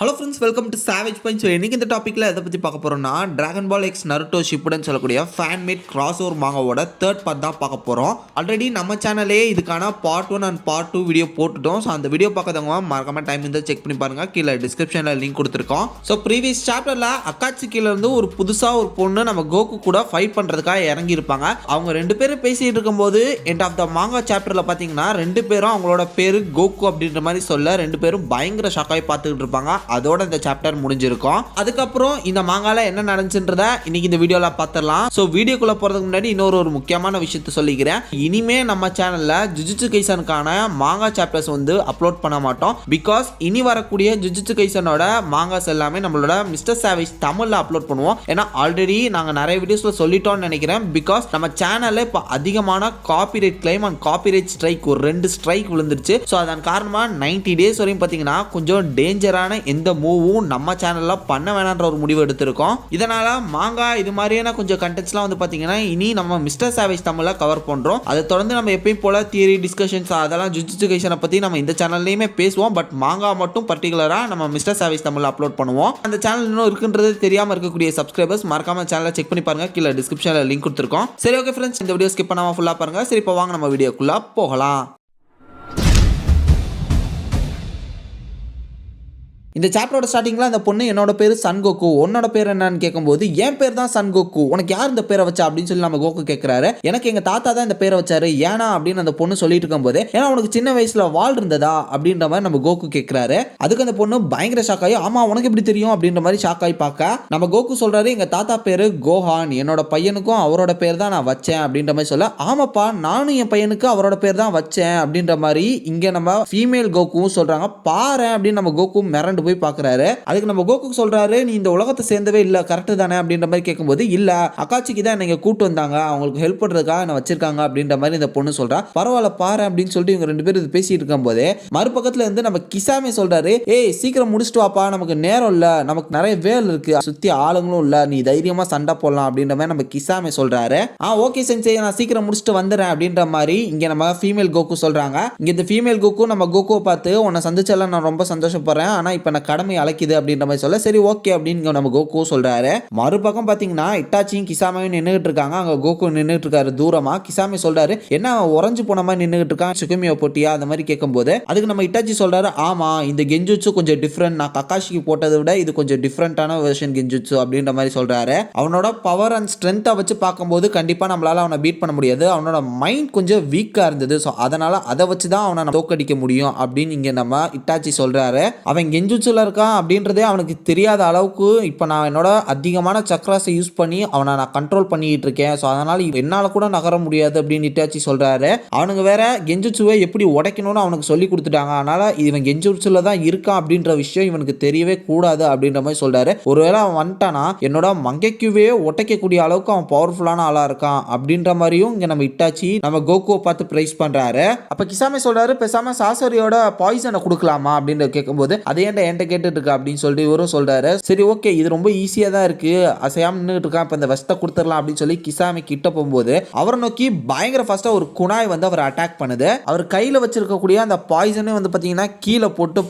Hello friends, welcome to savage point. So இன்றைக்கி இந்த டாப்பிக்கில் எதை பற்றி பார்க்க போகிறோம்னா, Dragon Ball X Naruto Shippuden சொல்லக்கூடிய ஃபேன் மேட் கிராஸ் ஓவர் மாங்காவோட தேர்ட் பார்ட் தான் பார்க்க போகிறோம். ஆல்ரெடி நம்ம சேனலே இதுக்கான பார்ட் 1 அண்ட் பார்ட் 2 வீடியோ போட்டுட்டோம். ஸோ அந்த வீடியோ பார்க்காதவங்க மறக்காம டைம் இருந்தால் செக் பண்ணி பாருங்கள். கீழே டிஸ்கிரிப்ஷனில் லிங்க் கொடுத்துருக்கோம். ஸோ ப்ரீவியஸ் சாப்டரில் அக்காட்சிக்கிலேருந்து ஒரு புதுசாக ஒரு பொண்ணு நம்ம கோகு கூட ஃபைட் பண்ணுறதுக்காக இறங்கியிருப்பாங்க. அவங்க ரெண்டு பேரும் பேசிகிட்டு இருக்கும்போது எண்ட் ஆஃப் த மாங்கா சாப்டரில் பார்த்தீங்கன்னா ரெண்டு பேரும் அவங்களோட பேர் கோகு அப்படின்ற மாதிரி சொல்ல ரெண்டு பேரும் பயங்கர ஷாக்காகி பார்த்துக்கிட்டு இருப்பாங்க. அதோட இந்த சாப்டர் முடிஞ்சிருக்கும். அதுக்கப்புறம் இந்த மாங்கால என்ன நடந்துச்சுன்றத இன்னைக்கு இந்த வீடியோல பார்த்துடலாம். சோ வீடியோக்குள்ள போறதுக்கு முன்னாடி இன்னொரு முக்கியமான விஷயத்தை சொல்லிக்கிறேன். இனிமே நம்ம சேனல்ல ஜுஜுட்சு கைசனுக்கான மாங்கா சாப்டர்ஸ் வந்து அப்லோட் பண்ண மாட்டோம். பிகாஸ் இனி வரக்கூடிய ஜுஜுட்சு கைசனோட மாங்காஸ் எல்லாமே நம்மளோட மிஸ்டர் சாவேஜ் தமிழ்ல அப்லோட் பண்ணுவோம். ஏன்னா ஆல்ரெடி நாங்க நிறைய வீடியோஸ்ல சொல்லிட்டோம்னு நினைக்கிறேன். பிகாஸ் நம்ம சேனல்ல இப்போ அதிகமான copyright claim and copyright strike ஒரு 2 ஸ்ட்ரைக் விழுந்துருச்சு. ஸோ அதன் காரணமா 90 டேஸ் வரையும் பார்த்தீங்கன்னா கொஞ்சம் டேஞ்சரான எந்த மூவும் நம்ம சேனல்ல பண்ண வேணான்ற ஒரு முடிவு எடுத்திருக்கோம். இதனால மாங்கா இது மாதிரியான கொஞ்சம் கண்டென்ட்ஸ்லாம் வந்து பாத்தீங்கன்னா இனி நம்ம மிஸ்டர் சாவேஜ் தமிழ்ல கவர் பண்றோம். அதை தொடர்ந்து நம்ம எப்பயும் போல தியரி டிஸ்கஷன்ஸ் அதெல்லாம் ஜுஜுட்சு கைசனை பத்தி நம்ம இந்த சேனல்லையுமே பேசுவோம். பட் மாங்கா மட்டும் பர்டிகுலரா நம்ம மிஸ்டர் சாவேஜ் தமிழ்ல அப்லோட் பண்ணுவோம். அந்த சேனல் இன்னும் இருக்குன்றது தெரியாம இருக்கக்கூடிய சப்ஸ்கிரைபர்ஸ் மறக்காம சேனலை செக் பண்ணி பாருங்க. கீழே டிஸ்கிரிப்ஷன்ல லிங்க் கொடுத்துருக்கோம். சரி, ஓகே ஃப்ரெண்ட்ஸ், இந்த வீடியோ ஸ்கிப் பண்ணாம ஃபுல்லா பாருங்க. சரி, இப்போ வாங்க நம்ம வீடியோக்குள்ள போகலாம். இந்த சாப்டரோட ஸ்டார்டிங்ல அந்த பொண்ணு என்னோட பேர் சன் கோகு, உன்னோட பேர் என்னன்னு கேட்கும்போது என் பேர் தான் சன் கோகு, உனக்கு யார் இந்த பேரை வச்சா அப்படின்னு சொல்லி நம்ம கோகு கேட்கிறாரு. எனக்கு எங்க தாத்தா தான் இந்த பேரை வச்சாரு, ஏனா அப்படின்னு அந்த பொண்ணு சொல்லிட்டு இருக்கும்போது ஏன்னா உனக்கு சின்ன வயசுல வால் இருந்ததா அப்படின்ற மாதிரி நம்ம கோகு கேட்கிறாரு. அதுக்கு அந்த பொண்ணு பயங்கர ஷாக் ஆகி ஆமா உனக்கு எப்படி தெரியும் அப்படின்ற மாதிரி ஷாக் ஆகி பார்க்க நம்ம கோகு சொல்றாரு எங்க தாத்தா பேரு கோஹான், என்னோட பையனுக்கும் அவரோட பேர் தான் நான் வச்சேன் அப்படின்ற மாதிரி சொல்ல ஆமாப்பா நானும் என் பையனுக்கு அவரோட பேர் தான் வச்சேன் அப்படின்ற மாதிரி இங்க நம்ம ஃபீமேல் கோகுவும் சொல்றாங்க. பாரு அப்படின்னு நம்ம கோகு மிரண்டு போய் பார்க்கறாரு. அதுக்கு நம்ம கோகு சொல்றாரு நீ இந்த உலகத்தை சேர்ந்தவே இல்ல கரெக்ட் தானே அப்படின்ற மாதிரி கேட்கும்போது இல்ல அக்காச்சிக்கு தான் என்னை கூட்டு வந்தாங்க, அவங்களுக்கு ஹெல்ப் பண்றதுக்காக என்ன வச்சிருக்காங்க அப்படின்ற மாதிரி இந்த பொண்ணு சொல்றா. பரவாயில்ல பாரு அப்படின்னு சொல்லிட்டு இவங்க ரெண்டு பேரும் பேசிட்டு இருக்கும் போது மறுபக்கத்துல இருந்து நம்ம கிசாமே சொல்றாரு ஏய் சீக்கிரம் முடிச்சுட்டு வாப்பா, நமக்கு நேரம் இல்ல, நமக்கு நிறைய வேலை இருக்கு, சுத்தி ஆளுங்களும் இல்ல, நீ தைரியமா சண்டை போடலாம் அப்படின்ற மாதிரி நம்ம கிசாமே சொல்றாரு. ஓகே சென்சே நான் சீக்கிரம் முடிச்சுட்டு வந்துடுறேன் அப்படின்ற மாதிரி இங்க நம்ம ஃபீமேல் கோகு சொல்றாங்க. இங்க இந்த ஃபீமேல் கோகு நம்ம கோகுவை பார்த்து உன்னை சந்திச்செல்லாம் நான் ரொம்ப சந்தோஷப்படுறேன், ஆனா இப்ப நான் கடமை அழைக்குது அப்படின்ற மாதிரி சொல்ல சரி ஓகே அப்படின்னு நம்ம கோகு சொல்றாரு. மறுபக்கம் பாத்தீங்கன்னா இட்டாச்சியும் கிசாமையும் நின்றுட்டு இருக்காங்க. அங்க கோகு நின்றுட்டு இருக்காரு தூரமா. கிசாமி சொல்றாரு என்ன உறைஞ்சு போன மாதிரி நின்றுட்டு இருக்கான், சுகுமியோ போட்டியா அந்த மாதிரி கேட்கும்போது அதுக்கு நம்ம இட்டாச்சி சொல்றாரு ஆமா இந்த கெஞ்சுட்சு கொஞ்சம் டிஃப்ரெண்ட், நான் கக்காஷிக்கு போட்டதை விட இது கொஞ்சம் டிஃப்ரெண்டான வெர்ஷன் கெஞ்சுட்சு அப்படின்ற மாதிரி சொல்றாரு. அவனோட பவர் அண்ட் ஸ்ட்ரென்த்தை வச்சு பார்க்கும்போது கண்டிப்பா நம்மளால அவனை பீட் பண்ண முடியாது, அவனோட மைண்ட் கொஞ்சம் வீக்கா இருந்தது, ஸோ அதனால அதை வச்சு தான் அவனை தோக்கடிக்க முடியும் அப்படின்னு இங்க நம்ம இட்டாச்சி சொல்றாரு. அவன் கெஞ்சுட்சுல இருக்கான் அப்படின்றதே அவனுக்கு தெரியாத அளவுக்கு இப்போ நான் என்னோட அதிகமான சக்ராஸை யூஸ் பண்ணி அவனை நான் கண்ட்ரோல் பண்ணிட்டு இருக்கேன், ஸோ அதனால என்னால் கூட நகர முடியாது அப்படின்னு இட்டாச்சி சொல்றாரு. அவனுக்கு வேற கெஞ்சுட்சுவை எப்படி உடைக்கணும்னு அவனுக்கு சொல்லி கொடுத்துட்டாங்க, அதனால இவன் கெஞ்சுட்சுல தான் இருக்கான் அப்படின்ற விஷயம் இவனுக்கு தெரியவே கூடாது அப்படின்ற மாதிரி சொல்றாரு. ஒருவேளை அவன் வந்துட்டானா என்னோட மங்கைக்குவே உடைக்கக்கூடிய அளவுக்கு அவன் பவர்ஃபுல்லான ஆளா இருக்கான் அப்படின்ற மாதிரியும் இங்க நம்ம இட்டாச்சி நம்ம கோகுவை பார்த்து பிரைஸ் பண்றாரு. அப்ப கிசாமே சொல்றாரு பேசாம சாசரியோட பாய்சனை கொடுக்கலாமா அப்படின்னு கேட்கும்போது அதே என்கிட்ட கேட்டுட்டு இருக்கா அப்படின்னு சொல்லிட்டு இவரும் சொல்றாரு. சரி ஓகே இது ரொம்ப ஈஸியா தான் இருக்கு, அசையாம நின்றுட்டு இருக்கான், இப்ப இந்த வெஸ்ட கொடுத்துடலாம் அப்படின்னு சொல்லி கிசாமி கிட்ட போகும்போது அவரை நோக்கி பயங்கர ஃபாஸ்டா ஒரு குணாய் வந்து அவர் அட்டாக் பண்ணுது. அவர் கையில வச்சிருக்கக்கூடிய அந்த பாய்சனே வந்து பாத்தீங்கன்னா கீழே போட்டு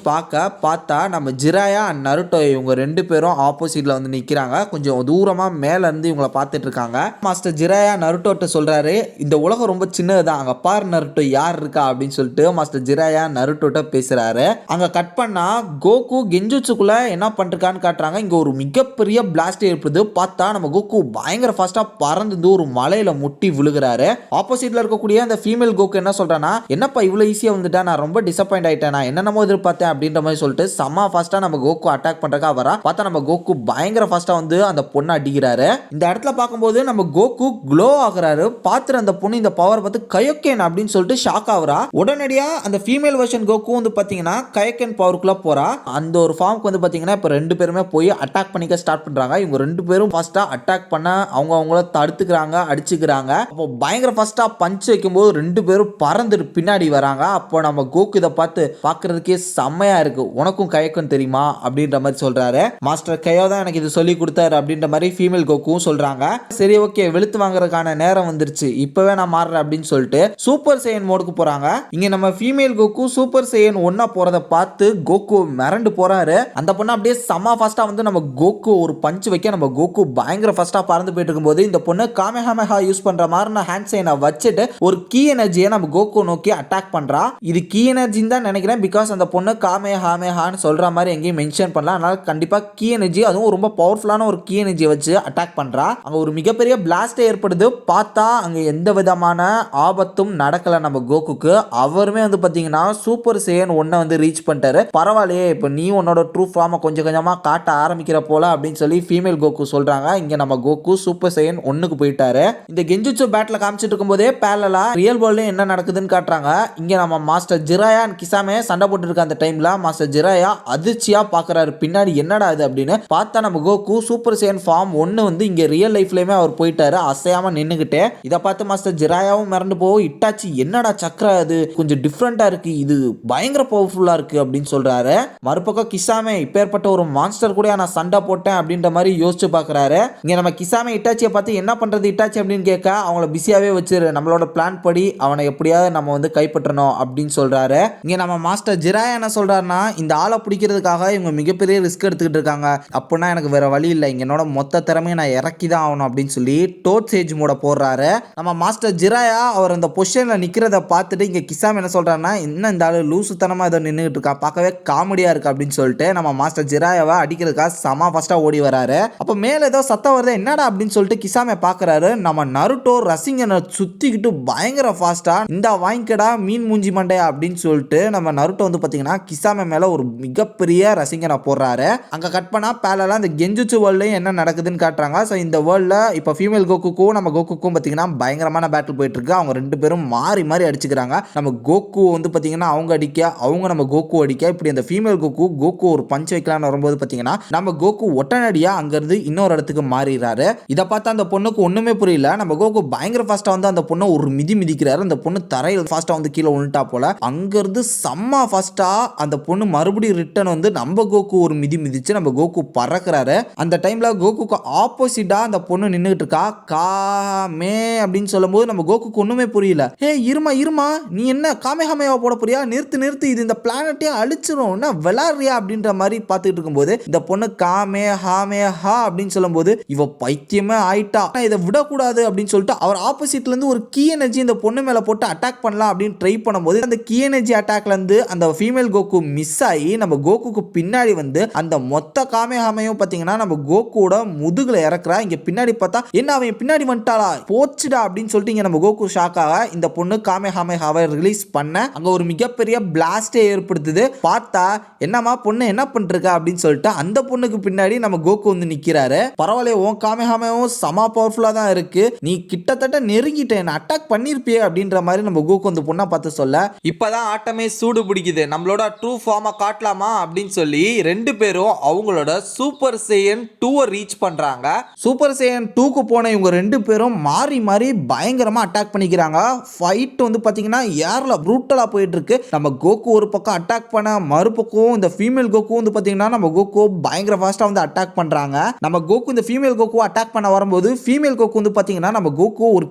பார்த்தா நம்ம ஜிராயா அண்ட் நருட்டோ இவங்க ரெண்டு பேரும் ஆப்போசிட்ல வந்து நிக்கிறாங்க. கொஞ்சம் தூரமா மேல இருந்து இவங்களை பார்த்துட்டு இருக்காங்க. மாஸ்டர் ஜிராயா நருட்டோட்ட சொல்றாரு இந்த உலகம் ரொம்ப சின்னதுதான், அங்க பாரு நருட்டோ யார் இருக்கா அப்படின்னு சொல்லிட்டு மாஸ்டர் ஜிராயா நருட்டோட்ட பேசுறாரு. அங்க கட் பண்ணா கோகு கெஞ்சுட்சுக்குள்ள என்ன பண்ணிருக்கான்னு காட்டுறாங்க. இங்க ஒரு மிகப்பெரிய பிளாஸ்ட் ஏற்படுது. பார்த்தா நம்ம கோகு பயங்கர ஃபாஸ்டா பறந்து ஒரு மலையில முட்டி விழுகிறாரு. ஆப்போசிட்ல இருக்கக்கூடிய அந்த ஃபீமேல் கோகு என்ன சொல்றானா என்னப்பா இவ்வளவு ஈஸியா வந்துட்டா, நான் ரொம்ப டிசப்பாயிண்ட் ஆயிட்டேன், நான் என்னென்னமோ எதிர்பார்த்தேன் அப்படின்ற மாதிரி சொல்லிட்டு செம்ம ஃபாஸ்டா நம்ம கோகு அட்டாக் பண்றதுக்காக வரா. பார்த்தா நம்ம கோகு பயங்கர ஃபாஸ்டா வந்து அந்த பொண்ணை அடிக்கிறாரு. இந்த இடத்துல பார்க்கும்போது நம்ம கோகு க்ளோ ஆகுறாரு. பார்த்துட்டு அந்த பொண்ணு இந்த பவர் பார்த்து கயோக்கேன் அப்படின்னு சொல்லிட்டு ஷாக் ஆகுறா. உடனடியா அந்த ஃபீமேல் வெர்ஷன் கோகு வந்து பாத்தீங்கன்னா கயோக்கேன் பவருக்குள்ள போறா. அந்த ஒரு ஃபார்முக்கு வந்து பாத்தீங்கன்னா இப்போ ரெண்டு பேருமே போய் அட்டாக் பண்ணிக்க ஸ்டார்ட் பண்றாங்க. இவங்க ரெண்டு பேரும் ஃபாஸ்டா அட்டாக் பண்ண அவங்கள தடுத்துக்கிறாங்க, அடிச்சுக்கிறாங்க. அப்போ பயங்கர ஃபாஸ்டா பஞ்ச் வைக்கும்போது ரெண்டு பேரும் பறந்துட்டு பின்னாடி வராங்க. அப்போ நம்ம கோகு இதை பார்த்து பார்க்கறதுக்கே செம்மையா இருக்கு, உனக்கும் கயோக்கேன் தெரியுமா அப்படின்ற மாதிரி சொல்றாரு. மாஸ்டர் கயோ தான் எனக்கு இது சொல்லி கொடுத்தாரு அப்படின்ற மாதிரி ஃபீமேல் கோகுவும் சொல்றாங்க. சரி ஓகே வெளுத்து வாங்குறதுக்கான நேரம் வந்துருச்சு, இப்பவே நான் மாறுறேன் அப்படின்னு சொல்லிட்டு சூப்பர் சையன் மோடுக்கு போறாங்க. இங்க நம்ம ஃபீமேல் கோகு சூப்பர் சையன் ஒன்னா போறதை பார்த்து கோகு மிரண்டு மிரண்டு போறாரு. அந்த பொண்ணு அப்படியே செம ஃபாஸ்டா வந்து நம்ம கோகு ஒரு பஞ்ச் வைக்க நம்ம கோகு பயங்கர ஃபாஸ்டா பறந்து போயிட்டு இருக்கும்போது இந்த பொண்ணு காமெஹாமெஹா யூஸ் பண்ற மாதிரி நான் ஹேண்ட் சைனை வச்சுட்டு ஒரு கீ எனர்ஜியை நம்ம கோகு நோக்கி அட்டாக் பண்றா. இது கீ எனர்ஜின்னு தான் நினைக்கிறேன். பிகாஸ் அந்த பொண்ணு காமெஹாமெஹான்னு சொல்ற மாதிரி எங்கேயும் மென்ஷன் பண்ணலாம். அதனால கண்டிப்பா கீ எனர்ஜி, அதுவும் ரொம்ப பவர்ஃபுல்லான ஒரு கீ எனர்ஜியை வச்சு அட்டாக் பண்றா. அங்க ஒரு மிகப்பெரிய பிளாஸ்டே ஏற்படுது. பார்த்தா அங்க எந்த விதமான ஆபத்தும் நடக்கல நம்ம கோகுக்கு. அவருமே வந்து பாத்தீங்கன்னா சூப்பர் சேயன் 1 வந்து ரீச் பண்ணிட்டாரு. பரவாயில்லையே, இப்போ நீ உன்னோட ட்ரூ ஃபார்மை கொஞ்சம் கொஞ்சமா காட்ட ஆரம்பிக்கிற போல அப்படின்னு சொல்லி ஃபீமேல் கோகு சொல்றாங்க. இங்க நம்ம கோகு சூப்பர் சேயன் 1க்கு போயிட்டாரு. இந்த கெஞ்சுட்சு பேட்டில் காமிச்சிட்டு இருக்கும்போதே பேரலா ரியல் வேர்ல்ட்லயும் என்ன நடக்குதுன்னு காட்டுறாங்க. இங்க நம்ம மாஸ்டர் ஜிராயா அண்ட் கிசாமே சண்டை போட்டு இருக்க அந்த டைம்ல மாஸ்டர் ஜிராயா அதிர்ச்சியா பாக்குறாரு, பின்னாடி என்னடா இது அப்படின்னு. பார்த்தா நம்ம கோகு சூப்பர் சேயன் ஃபார்ம் 1 வந்து இங்க ரியல் லைஃப்லயுமே அவர் போயிட்டாரு, அசையாம நின்னுகிட்டே. இதை பார்த்து மாஸ்டர் ஜிராயாவும் மிரண்டு போய் இட்டாச்சி என்னடா சக்கரா இது கொஞ்சம் டிஃப்ரெண்டா இருக்கு, இது பயங்கர பவர்ஃபுல்லா இருக்கு அப்படின்னு சொல்றாரு. மறுபக்கம் கிசாமே இப்பேற்பட்ட ஒரு மான்ஸ்டர் கூட நான் சண்டை போட்டேன் அப்படின்ற மாதிரி யோசிச்சு பாக்குறாரு. இங்க நம்ம கிசாமே இட்டாச்சியை பார்த்து என்ன பண்றது இட்டாச்சி அப்படின்னு கேட்க அவங்கள பிஸியாவே வச்சிரு, நம்மளோட பிளான் படி அவனை எப்படியாவது நம்ம வந்து கைப்பற்றணும் அப்படின்னு சொல்றாரு. இங்க நம்ம மாஸ்டர் ஜிராயா என்ன சொல்றாருன்னா, இந்த ஆளை பிடிக்கிறதுக்காக இவங்க மிகப்பெரிய ரிஸ்க் எடுத்துக்கிட்டு இருக்காங்க, அப்படின்னா எனக்கு வேற வழி இல்லை, இங்க என்னோட மொத்த திறமையை நான் இறக்கி தான் ஆகணும் அப்படின்னு சொல்லி டோட் சேஜ் மோட போடுறாரு. நம்ம மாஸ்டர் ஜிராயா அவர் அந்த பொசிஷன்ல நிக்கிறத பார்த்துட்டு இங்க கிசாம் என்ன சொல்றாருன்னா, இன்னும் இந்த ஆளு லூசுத்தனமா ஏதோ நின்றுட்டு இருக்கா, பார்க்கவே காமெடியா இருக்கு அப்படின்னு சொல்லிட்டு நம்ம மாஸ்டர் ஜிராயாவை அடிக்கிறதுக்காக செம ஃபாஸ்டா ஓடி வராரு. அப்ப மேல ஏதோ சத்தம் வருது, என்னடா அப்படின்னு சொல்லிட்டு கிசாமே பாக்குறாரு. நம்ம நருட்டோ ரசிங்கனை சுத்திக்கிட்டு பயங்கர ஃபாஸ்டா இந்த வாங்கிக்கடா மீன் மூஞ்சி மண்டையா அப்படின்னு சொல்லிட்டு நம்ம நருட்டோ வந்து பாத்தீங்கன்னா கிசாமே மேல ஒரு மிகப்பெரிய ரசிங்கனை போடுறாரு. அங்க கட் பண்ணா பேலல அந்த கெஞ்சுட்சு வேர்ல்ட்லயும் என்ன நடக்குதுன்னு காட்டுறாங்க. ஸோ இந்த வேர்ல்ட்ல இப்போ ஃபீமேல் கோகுக்கும் நம்ம கோகுக்கும் பார்த்தீங்கன்னா பயங்கரமான பேட்டில் போயிட்டு இருக்கு. அவங்க ரெண்டு பேரும் மாறி மாறி அடிச்சுக்கிறாங்க. நம்ம கோகு வந்து பார்த்தீங்கன்னா அவங்க அடிக்க, அவங்க நம்ம கோகு அடிக்க, இப்படி அந்த ஃபீமேல் கோகு ஒரு பஞ்ச் வைக்கலான்னு வரும்போது பார்த்தீங்கன்னா நம்ம கோகு ஒட்டனடியா அங்கிருந்து இன்னொரு இடத்துக்கு மாறிடுறாரு. இதை பார்த்தா அந்த பொண்ணுக்கு ஒண்ணுமே புரியல. நம்ம கோகு பயங்கர ஃபாஸ்டா வந்து அந்த பொண்ணை ஒரு மிதிக்கிறாரு. அந்த பொண்ணு தரையில் ஃபாஸ்டா வந்து கீழே உள்ட்டா போல. அங்கிருந்து செம்ம ஃபாஸ்டா அந்த பொண்ணு மறுபடியும் ரிட்டர்ன் வந்து நம்ம கோகு ஒரு மிதிச்சு நம்ம கோகு பறக்கிறாரு. அந்த டைம்ல கோகுக்கு ஆப்போசிட்டா அந்த பொண்ணு நின்னுட்டு இருக்கா. காமே அப்படின்னு சொல்லும்போது நம்ம கோகுக்கு ஒண்ணுமே புரியல. ஏ இருமா நீ என்ன காமெஹாமெஹா போட போறியா, நிறுத்து இது இந்த பிளானட்டே அழிச்சிரும், என்ன விளாடுறியா அப்படின்ற மாதிரி பார்த்துட்டு இருக்கும்போது இந்த பொண்ணு காமெஹாமெஹா அப்படின்னு சொல்லும்போது இவ பைத்தியமே ஆயிட்டா, இதை விடக்கூடாது அப்படின்னு சொல்லிட்டு அவர் ஆப்போசிட்ல இருந்து ஒரு கீ எனர்ஜி இந்த பொண்ணு மேல போட்டு அட்டாக் பண்ணலாம் அப்படின்னு ட்ரை பண்ணும்போது அந்த கீ எனர்ஜி அட்டாக்ல இருந்து அந்த ஃபீமேல் கோகு மிஸ் ஆகி நம்ம கோகுக்கு பின்னாடி வந்து அந்த மொத்த காமெஹாமையும் பாத்தீங்கன்னா நம்ம கோகுவோட முதுகுல இறக்குறா. இங்க பின்னாடி பார்த்தா என்ன அவன் பின்னாடி வந்துட்டாளா, போச்சுடா அப்படின்னு சொல்லிட்டு இங்க நம்ம கோகு ஷாக்காக இந்த பொண்ணு காமெஹாமெஹாவை ரிலீஸ் பண்ண அங்க ஒரு மிகப்பெரிய பிளாஸ்டே ஏற்படுத்துது. பார்த்தா என்னமா பொண்ணு என்ன பண்ணிருக்கா அப்படின்னு சொல்லிட்டு அந்த பொண்ணுக்கு பின்னாடி நம்ம கோகு வந்து நிக்கிறாரு. பரவாயில்ல, உன் காமெஹாமெயும் சமா பவர்ஃபுல்லா தான் இருக்கு, நீ கிட்டத்தட்ட நெருங்கிட்ட, என்ன அட்டாக் பண்ணிருப்பியே அப்படின்ற மாதிரி நம்ம கோகு அந்த பொண்ணை பார்த்து சொல்ல இப்பதான் ஆட்டமே சூடு பிடிக்குது, நம்மளோட ட்ரூ ஃபார்மை காட்டலாமா அப்படின்னு சொல்லி ரெண்டு பேரும் அவங்களோட சூப்பர் சேயன் 2 ரீச் பண்றாங்க. சூப்பர் சேயன் 2க்கு போன இவங்க ரெண்டு பேரும் மாறி மாறி பயங்கரமா அட்டாக் பண்ணிக்கிறாங்க. ஃபைட் வந்து பாத்தீங்கன்னா ஏர்ல ப்ரூட்டலா போயிட்டு இருக்கு. நம்ம கோகு ஒரு பக்கம் அட்டாக் பண்ண, மறுபக்கம் இந்த ஃபீமேல் கோகு வந்து பாத்தீங்கன்னா நம்ம கோகு பயங்கர ஃபாஸ்டா வந்து அட்டாக் பண்றாங்க. நம்ம கோகு இந்த ஃபீமேல் கோகு அட்டாக் பண்ண வரும்போது ஃபீமேல் கோகு வந்து பாத்தீங்கன்னா நம்ம கோகு ஒரு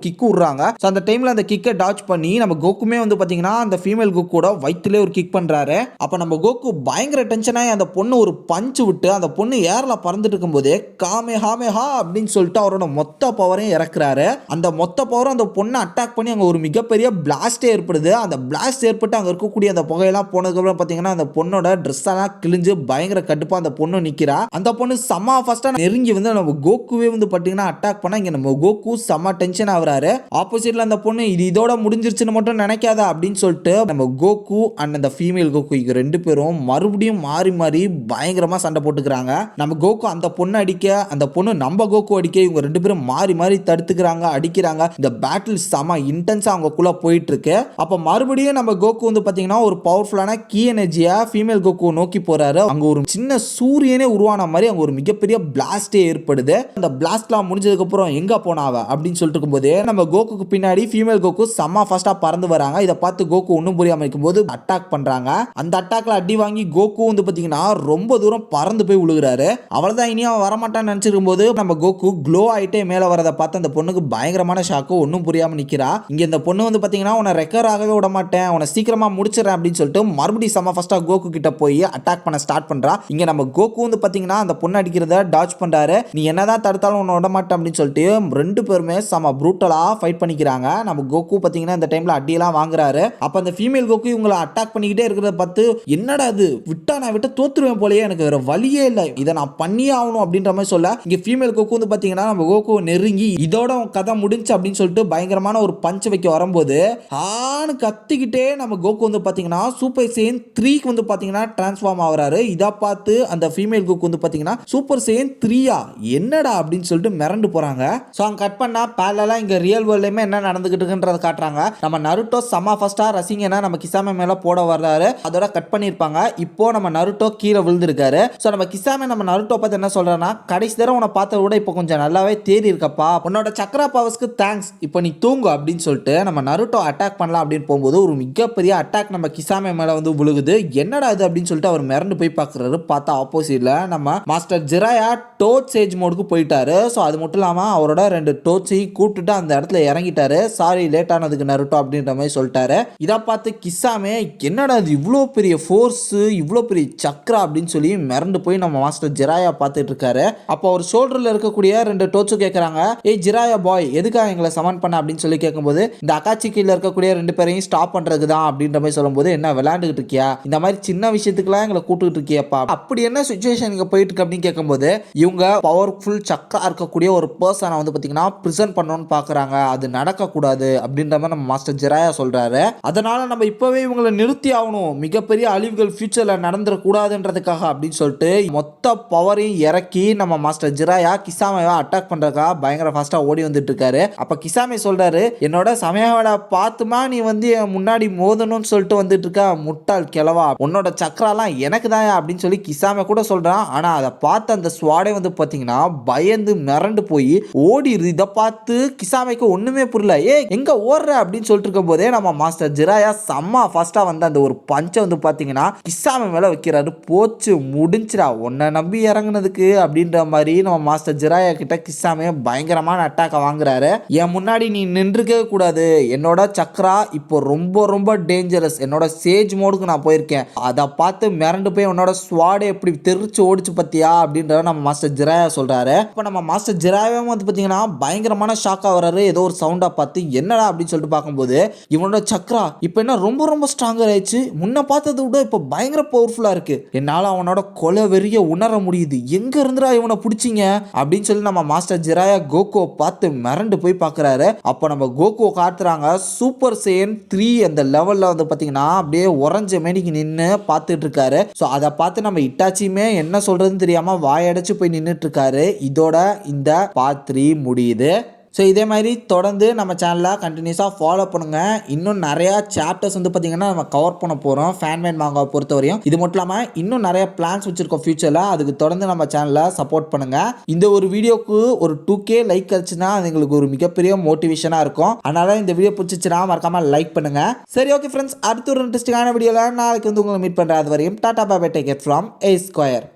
கிக் விடுறாங்க. சோ அந்த டைம்ல அந்த கிக்கை டாச் பண்ணி நம்ம கோகுமே வந்து பாத்தீங்கன்னா அந்த ஃபீமேல் கோகுவோட வயிற்றிலே ஒரு கிக் பண்றாரு. அப்ப நம்ம கோகு பயங்கர டென்ஷன் ஆகி அந்த பொண்ணு ஒரு பஞ்ச் விட்டு அந்த பொண்ணு ஏர்ல பறந்துட்டு இருக்கும்போதே காமெஹாமெஹா அப்படின்னு சொல்லிட்டு அவரோட மொத்த பவரையும் இறக்குறாரு. அந்த மொத்த பவரும் அந்த பொண்ணை அட்டாக் பண்ணி அங்க ஒரு மிகப்பெரிய பிளாஸ்டே ஏற்படுது. அந்த பிளாஸ்ட் ஏற்பட்டு அங்க இருக்கக்கூடிய அந்த புகையெல்லாம் போனதுக்கு அப்புறம் பாத்தீங்கன்னா அந்த பொண்ணோட ட்ரெஸ் எல்லாம் கிழிஞ்சு பயங்கர கடுப்பா அந்த பொண்ணு நிக்கிறா. அந்த பொண்ணு செம்ம ஃபாஸ்டா நெருங்கி வந்து நம்ம கோகுவே வந்து பாத்தீங்கன்னா அட்டாக் பண்ணா இங்க நம்ம கோகு செம்ம டென்ஷன் ஆகுறாரு. ஆப்போசிட்ல அந்த பொண்ணு இது இதோட முடிஞ்சிருச்சுன்னு மட்டும் நினைக்காத அப்படின்னு சொல்லிட்டு நம்ம கோகு அண்ட் அந்த ஃபீமேல் கோகு இங்க ரெண்டு பேரும் மறுபடியும் மாறி மாறி பயங்கரமா சண்டை போட்டுக்கிறாங்க. நம்ம கோகு அந்த பொண்ணு அடிக்க, அந்த பொண்ணு நம்ம கோகு அடிக்க, இவங்க ரெண்டு பேரும் மாறி மாறி தடுத்துக்கிறாங்க, அடிக்கிறாங்க. இந்த பேட்டில் செம இன்டென்ஸா அவங்களுக்குள்ள போயிட்டு இருக்கு. அப்ப மறுபடியும் நம்ம கோகு வந்து பாத்தீங்கன்னா ஒரு பவர்ஃபுல்லான கீ எனர்ஜியா ஃபீமேல் கோகு நோக்கி போறாரு. அங்க ஒரு சின்ன சூரியனே உருவான மாதிரி அங்க ஒரு மிகப்பெரிய பிளாஸ்டே ஏற்படுது. அந்த பிளாஸ்ட்லாம் முடிஞ்சதுக்கு அப்புறம் எங்க போனாவ அப்படின்னு சொல்லிட்டு இருக்கும்போது நம்ம கோகுக்கு பின்னாடி ஃபீமேல் கோகு செம்ம ஃபாஸ்டா பறந்து வராங்க. இதை பார்த்து கோகு ஒன்னும் புரியாம இருக்கும்போது அட்டாக் பண்றாங்க. அந்த அட்டாக்ல அடி வாங்கி கோகு வந்து பாத்தீங்கன்னா ரொம்ப தூரம் பறந்து போய் விழுகிறாரு. அவ்வளவுதான், இனி அவன் வரமாட்டான்னு நினைச்சிருக்கும் போது நம்ம கோகு க்ளோ ஆயிட்டே மேல வரதை பார்த்து அந்த பொண்ணுக்கு பயங்கரமான ஷாக்கு, ஒன்னும் புரியாம நிக்கிறா. இங்க இந்த பொண்ணு வந்து பாத்தீங்கன்னா உன்னை ரெக்கவர் ஆகவே விட மாட்டேன், உன்னை சீக்கிரமா முடிச்சிடறேன் அப்படின்னு சொல்லிட்டு மறுபடியும் செம்ம ஃபர்ஸ்டா கோகு கிட்ட போய் அட்டாக் பண்ண ஸ்டார்ட் பண்றா. இங்க நம்ம கோகு வந்து பாத்தீங்கன்னா அந்த பொண்ணு அடிக்கிறத டாட்ச் பண்றாரு. நீ என்னதான் தடுத்தாலும் உன்னை விட மாட்டேன் அப்படின்னு சொல்லிட்டு ரெண்டு பேருமே செம ப்ரூட்டலா ஃபைட் பண்ணிக்கிறாங்க. நம்ம கோகு பாத்தீங்கன்னா இந்த டைம்ல அடியெல்லாம் வாங்குறாரு. அப்ப அந்த ஃபீமேல் கோகு இவங்களை அட்டாக் பண்ணிக்கிட்டே இருக்கிறத பார்த்து என்னடா இது விட்டா நான் விட்டு தோத்துருவேன் போலயே, எனக்கு வேற வழியே இல்லை, இதை நான் பண்ணியே ஆகணும் அப்படின்ற மாதிரி சொல்ல இங்க ஃபீமேல் கோகு வந்து பாத்தீங்கன்னா நம்ம கோகு நெருங்கி இதோட கதை முடிஞ்சு அப்படின்னு சொல்லிட்டு பயங்கரமான ஒரு பஞ்ச் வைக்க வரும்போது ஆன்னு கத்திக்கிட்டே நம்ம கோகு வந்து பாத்தீங்கன்னா சூப்பர் சேயன் 3க்கு வந்து பாத்தீங்கன்னா டிரான்ஸ்ஃபார்ம் ஆகுறாரு. இதை பார்த்து அந்த ஃபீமேல் கோகு வந்து பாத்தீங்கன்னா சூப்பர் சேயன் 3யா என்னடா அப்படின்னு சொல்லிட்டு மிரண்டு போறாங்க. ஸோ அங்க கட் பண்ணா பேரலா இங்க ரியல் வேர்ல்ட்லயுமே என்ன நடந்துகிட்டு இருக்குன்றத காட்டுறாங்க. நம்ம நருட்டோ செம்ம ஃபர்ஸ்டா ரசிங்கன்னா நம்ம கிசாமே மேல போட வர்றாரு. அதோட கட் பண்ணிருப்பாங்க. இப்போ நம்ம நருட்டோ கீழே விழுந்திருக்காரு. ஸோ நம்ம கிசாமே நம்ம நருட்டோ பார்த்து என்ன சொல்றேன்னா, கடைசி தடவை உன்னை பார்த்தத விட இப்போ கொஞ்சம் நல்லாவே தேறி இருக்கப்பா, உன்னோட சக்கரா பவர்ஸ்க்கு தேங்க்ஸ், இப்போ நீ தூங்கு அப்படின்னு சொல்லிட்டு நம்ம நருட்டோ அட்டாக் பண்ணலாம் அப்படின்னு போகும்போது ஒரு மிகப்பெரிய அட்டாக் நம்ம கிசாமே மேல வந்து விழுகுது. என்னடா இது அப்படின்னு சொல்லிட்டு அவர் மிரண்டு போய் பார்க்குறாரு. பார்த்தா ஆப்போசிட்ல நம்ம மாஸ்டர் ஜிராயா டோட் சேஜ் மோடுக்கு போயிட்டாரு. ஸோ அது மட்டும் இல்லாமல் அவரோட 2 டோட்ஸையும் கூப்பிட்டுட்டு அந்த இடத்துல இறங்கிட்டாரு. சாரி லேட் ஆனதுக்கு நருட்டோ அப்படின்ற மாதிரி சொல்லிட்டாரு. இதை பார்த்து கிசாமே என்னடா இது இவ்வளோ பெரிய ஃபோர்ஸ், இவ்வளோ பெரிய சக்ரா அப்படின்னு சொல்லி மிரண்டு போய் நம்ம மாஸ்டர் ஜிராயா பார்த்துட்டு இருக்காரு. அப்போ அவர் ஷோல்டரில் இருக்கக்கூடிய 2 டோட்ஸும் கேட்குறாங்க, ஏய் ஜிராயா பாய் எதுக்காக எங்களை சமன் பண்ண அப்படின்னு சொல்லி கேட்கும்போது இந்த அக்காச்சி கீழே இருக்கக்கூடிய 2 பேரையும் ஸ்டாப் பண்ணுறதுக்கு தான் அப்படின்ற மாதிரி சொல்லும்போது, என்ன விளையாண்டுக்கிட்டு இருக்கியா, இந்த மாதிரி சின்ன விஷயத்துக்குலாம் எங்களை கூப்பிட்டு இருக்கியப்பா, அப்படி என்ன சுச்சுவேஷன் இங்கே போயிட்டு இருக்கு அப்படின்னு கேட்கும்போது இவங்க பவர்ஃபுல் சக்கா இருக்கக்கூடிய ஒரு பர்சனை வந்து பார்த்தீங்கன்னா ப்ரிசன்ட் பண்ணணும்னு பார்க்குறாங்க, அது நடக்கக்கூடாது அப்படின்ற மாதிரி நம்ம மாஸ்டர் ஜிராயா சொல்கிறாரு. அதனால நம்ம இப்போவே இவங்களை நிறுத்தி ஆகணும், மிகப்பெரிய அழிவுகள் ஃபியூச்சரில் நடந்துடக்கூடாதுன்றதுக்காக அப்படின்னு சொல்லிட்டு மொத்த பவரையும் இறக்கி நம்ம மாஸ்டர் ஜிராயா கிசாமையை அட்டாக் பண்ணுறதுக்காக பயங்கர ஃபாஸ்ட்டாக ஓடி வந்துட்டு இருக்காரு. அப்போ கிசாமே சொல்கிறாரு, என்னோட சமயாவோட பார்த்துமா நீ வந்து என் முன்னாடி மோதணும்னு சொல்லிட்டு வந்துட்டு இருக்க முட்டாள் கிளவா, உன்னோட சக்கராலாம் எனக்கு தான் அப்படின்னு சொல்லி கிசாமே கூட சொல்கிறான். ஆனால் அதை பார்த்து அந்த ஸ்வாடே வந்து பார்த்தீங்கன்னா பயந்து மிரண்டு போய் ஓடிடுது. இதை பார்த்து கிசாமைக்கு ஒன்றுமே புரியல. எங்கே ஓடுற அப்படின்னு சொல்லிட்டு இருக்கும் போதே நம்ம மாஸ்டர் ஜிராயா செம்ம ஃபாஸ்ட்டாக வந்து அந்த ஒரு பஞ்சை வந்து பார்த்தீங்கன்னா கிசாமை மேலே வைக்கிறாரு. போச்சு முடிஞ்சிடா உன்னை நம்பி இறங்குனதுக்கு அப்படின்ற மாதிரி நம்ம மாஸ்டர் ஜிராயா கிட்ட கிசாமே பயங்கரமான அட்டாக்கை வாங்குறாரு. என் முன்னாடி நீ நின்றுக்கவே கூடாது, என்னோட சக்ரா இப்போ ரொம்ப ரொம்ப டேஞ்சரஸ், என்னோட சேஜ் மோடுக்கு நான் போயிருக்கேன், அதை பார்த்து மிரண்டு போய் உன்னோட ஸ்வாடை எப்படி தெரிச்சு ஓடிச்சு பத்தியா அப்படின்றத நம்ம மாஸ்டர் ஜிராயா சொல்றாரு. இப்போ நம்ம மாஸ்டர் ஜிராயாவே வந்து பார்த்தீங்கன்னா பயங்கரமான ஷாக்காக வர்றாரு. ஏதோ ஒரு சவுண்டாக பார்த்து என்னடா அப்படின்னு சொல்லிட்டு பார்க்கும்போது இவனோட சக்ரா இப்போ என்ன ரொம்ப ரொம்ப ஸ்ட்ராங்கர் ஆயிடுச்சு, முன்ன பார்த்ததை விட இப்போ பயங்கர பவர்ஃபுல்லாக இருக்கு, என்னால் அவனோட கொலை வெறிய உணர முடியுது, எங்க இருந்துடா இவனை பிடிச்சிங்க அப்படின்னு சொல்லி நம்ம மாஸ்டர் ஜிராயா கோகுவை பார்த்து மிரண்டு போய் பார்க்குறாரு. அப்போ நம்ம கோகுவை காட்டுறாங்க சூப்பர் சேயன் 3 அந்த லெவலில் வந்து பார்த்தீங்கன்னா அப்படியே உறைஞ்ச மேனிக்கு நின்று பார்த்துட்டு இருக்காரு. ஸோ அதை பார்த்து நம்ம இட்டாச்சியுமே என்ன சொல்றதுன்னு தெரியாம வாயடைச்சு போய் நின்றுட்டு இருக்காரு. இதோட இந்த பார்ட் 3 முடியுது. ஸோ இதே மாதிரி தொடர்ந்து நம்ம சேனலை கண்டினியூஸாக ஃபாலோ பண்ணுங்கள். இன்னும் நிறையா சாப்டர்ஸ் வந்து பார்த்திங்கன்னா நம்ம கவர் பண்ண போகிறோம் ஃபேன்மேன் மாங்காவை பொறுத்த வரையும். இது மட்டும் இல்லாமல் இன்னும் நிறைய பிளான்ஸ் வச்சுருக்கோம் ஃபியூச்சரில், அதுக்கு தொடர்ந்து நம்ம சேனலை சப்போர்ட் பண்ணுங்கள். இந்த ஒரு வீடியோக்கு ஒரு 2K லைக் கிடச்சுன்னா அது எங்களுக்கு ஒரு மிகப்பெரிய மோட்டிவேஷனாக இருக்கும். அதனால் இந்த வீடியோ பிடிச்சிச்சுன்னா மறக்காமல் லைக் பண்ணுங்கள். சரி ஓகே ஃப்ரெண்ட்ஸ், அடுத்த ஒரு இன்ட்ரெஸ்டிங்கான வீடியோவில் நாளைக்கு வந்து உங்களை மீட் பண்ணுறது வரையும் tata bye bye, take care from A Square.